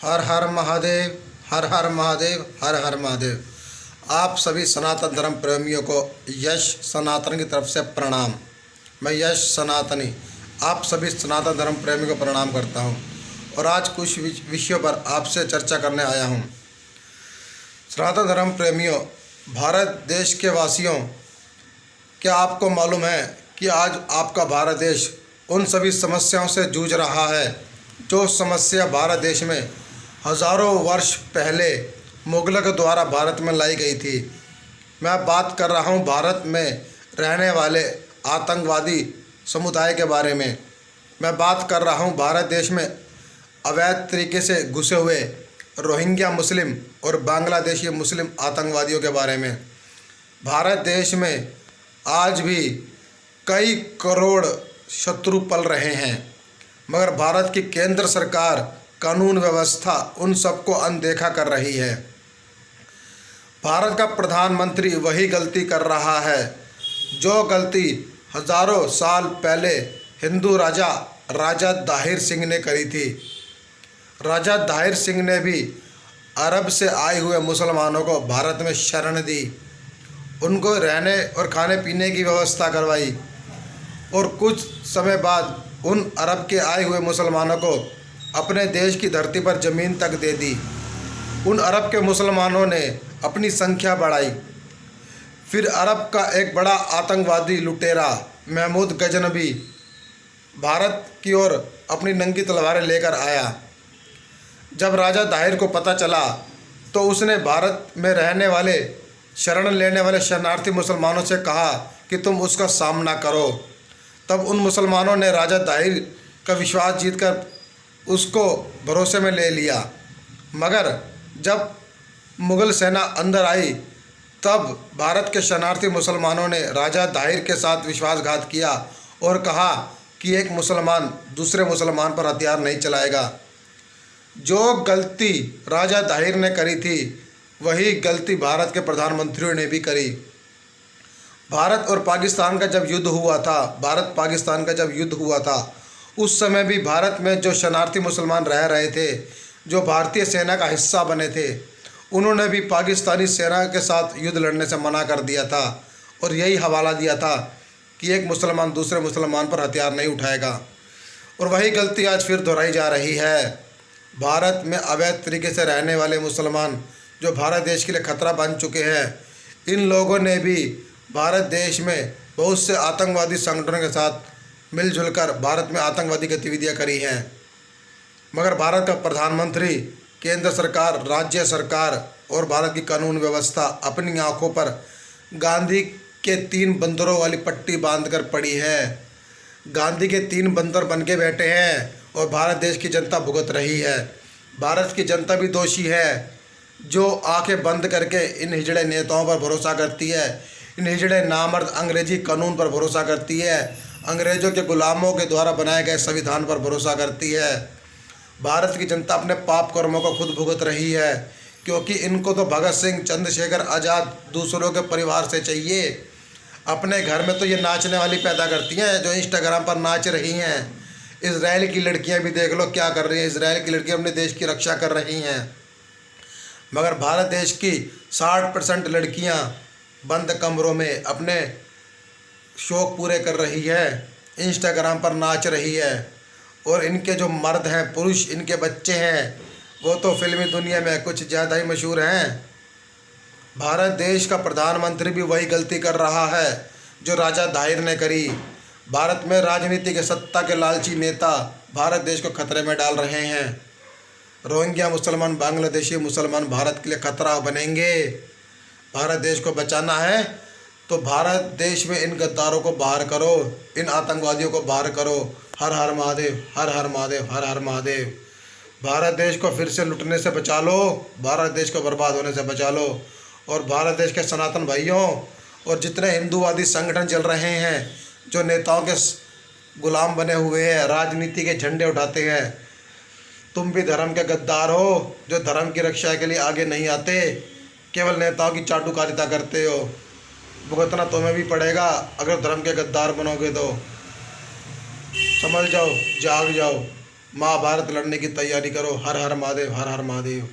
हर हर महादेव, हर हर महादेव, हर हर महादेव। आप सभी सनातन धर्म प्रेमियों को यश सनातन की तरफ से प्रणाम। मैं यश सनातनी आप सभी सनातन धर्म प्रेमी को प्रणाम करता हूं और आज कुछ विषयों पर आपसे चर्चा करने आया हूं। सनातन धर्म प्रेमियों, भारत देश के वासियों, क्या आपको मालूम है कि आज आपका भारत देश उन सभी समस्याओं से जूझ रहा है जो समस्या भारत देश में हज़ारों वर्ष पहले मुगलों के द्वारा भारत में लाई गई थी। मैं बात कर रहा हूं भारत में रहने वाले आतंकवादी समुदाय के बारे में। मैं बात कर रहा हूं भारत देश में अवैध तरीके से घुसे हुए रोहिंग्या मुस्लिम और बांग्लादेशी मुस्लिम आतंकवादियों के बारे में। भारत देश में आज भी कई करोड़ शत्रु पल रहे हैं, मगर भारत की केंद्र सरकार कानून व्यवस्था उन सबको अनदेखा कर रही है। भारत का प्रधानमंत्री वही गलती कर रहा है जो गलती हज़ारों साल पहले हिंदू राजा दाहिर सिंह ने करी थी। राजा दाहिर सिंह ने भी अरब से आए हुए मुसलमानों को भारत में शरण दी, उनको रहने और खाने पीने की व्यवस्था करवाई और कुछ समय बाद उन अरब के आए हुए मुसलमानों को अपने देश की धरती पर ज़मीन तक दे दी। उन अरब के मुसलमानों ने अपनी संख्या बढ़ाई। फिर अरब का एक बड़ा आतंकवादी लुटेरा महमूद गजनबी भारत की ओर अपनी नंगी तलवारें लेकर आया। जब राजा दाहिर को पता चला तो उसने भारत में रहने वाले शरण लेने वाले शरणार्थी मुसलमानों से कहा कि तुम उसका सामना करो। तब उन मुसलमानों ने राजा दाहिर का विश्वास जीतकर उसको भरोसे में ले लिया। मगर जब मुग़ल सेना अंदर आई तब भारत के शरणार्थी मुसलमानों ने राजा दाहिर के साथ विश्वासघात किया और कहा कि एक मुसलमान दूसरे मुसलमान पर हथियार नहीं चलाएगा। जो गलती राजा दाहिर ने करी थी वही गलती भारत के प्रधानमंत्रियों ने भी करी। भारत और पाकिस्तान का जब युद्ध हुआ था, भारत पाकिस्तान का जब युद्ध हुआ था, उस समय भी भारत में जो शरणार्थी मुसलमान रह रहे थे, जो भारतीय सेना का हिस्सा बने थे, उन्होंने भी पाकिस्तानी सेना के साथ युद्ध लड़ने से मना कर दिया था और यही हवाला दिया था कि एक मुसलमान दूसरे मुसलमान पर हथियार नहीं उठाएगा। और वही गलती आज फिर दोहराई जा रही है। भारत में अवैध तरीके से रहने वाले मुसलमान जो भारत देश के लिए खतरा बन चुके हैं, इन लोगों ने भी भारत देश में बहुत से आतंकवादी संगठनों के साथ मिलजुल कर भारत में आतंकवादी गतिविधियां करी हैं। मगर भारत का प्रधानमंत्री, केंद्र सरकार, राज्य सरकार और भारत की कानून व्यवस्था अपनी आंखों पर गांधी के 3 बंदरों वाली पट्टी बांधकर पड़ी है। गांधी के 3 बंदर बन के बैठे हैं और भारत देश की जनता भुगत रही है। भारत की जनता भी दोषी है जो आंखें बंद करके इन हिजड़े नेताओं पर भरोसा करती है, इन हिजड़े नामर्द अंग्रेजी कानून पर भरोसा करती है, अंग्रेज़ों के गुलामों के द्वारा बनाए गए संविधान पर भरोसा करती है। भारत की जनता अपने पाप कर्मों को खुद भुगत रही है, क्योंकि इनको तो भगत सिंह, चंद्रशेखर आज़ाद दूसरों के परिवार से चाहिए। अपने घर में तो ये नाचने वाली पैदा करती हैं जो इंस्टाग्राम पर नाच रही हैं। इजराइल की लड़कियां भी देख लो क्या कर रही हैं। इजराइल की लड़कियां अपने देश की रक्षा कर रही हैं, मगर भारत देश की 60% लड़कियां बंद कमरों में अपने शौक़ पूरे कर रही है, इंस्टाग्राम पर नाच रही है। और इनके जो मर्द हैं, पुरुष, इनके बच्चे हैं, वो तो फिल्मी दुनिया में कुछ ज़्यादा ही मशहूर हैं। भारत देश का प्रधानमंत्री भी वही गलती कर रहा है जो राजा दाहिर ने करी। भारत में राजनीति के सत्ता के लालची नेता भारत देश को खतरे में डाल रहे हैं। रोहिंग्या मुसलमान, बांग्लादेशी मुसलमान भारत के लिए खतरा बनेंगे। भारत देश को बचाना है तो भारत देश में इन गद्दारों को बाहर करो, इन आतंकवादियों को बाहर करो। हर हर महादेव, हर हर महादेव, हर हर महादेव। भारत देश को फिर से लुटने से बचा लो, भारत देश को बर्बाद होने से बचा लो। और भारत देश के सनातन भाइयों और जितने हिंदूवादी संगठन चल रहे हैं जो नेताओं के गुलाम बने हुए हैं, राजनीति के झंडे उठाते हैं, तुम भी धर्म के गद्दार हो जो धर्म की रक्षा के लिए आगे नहीं आते, केवल नेताओं की चाटुकारिता करते हो। भुगतना तुम्हें भी पड़ेगा अगर धर्म के गद्दार बनोगे तो। समझ जाओ, जाग जाओ। महाभारत लड़ने की तैयारी करो। हर हर महादेव, हर हर महादेव।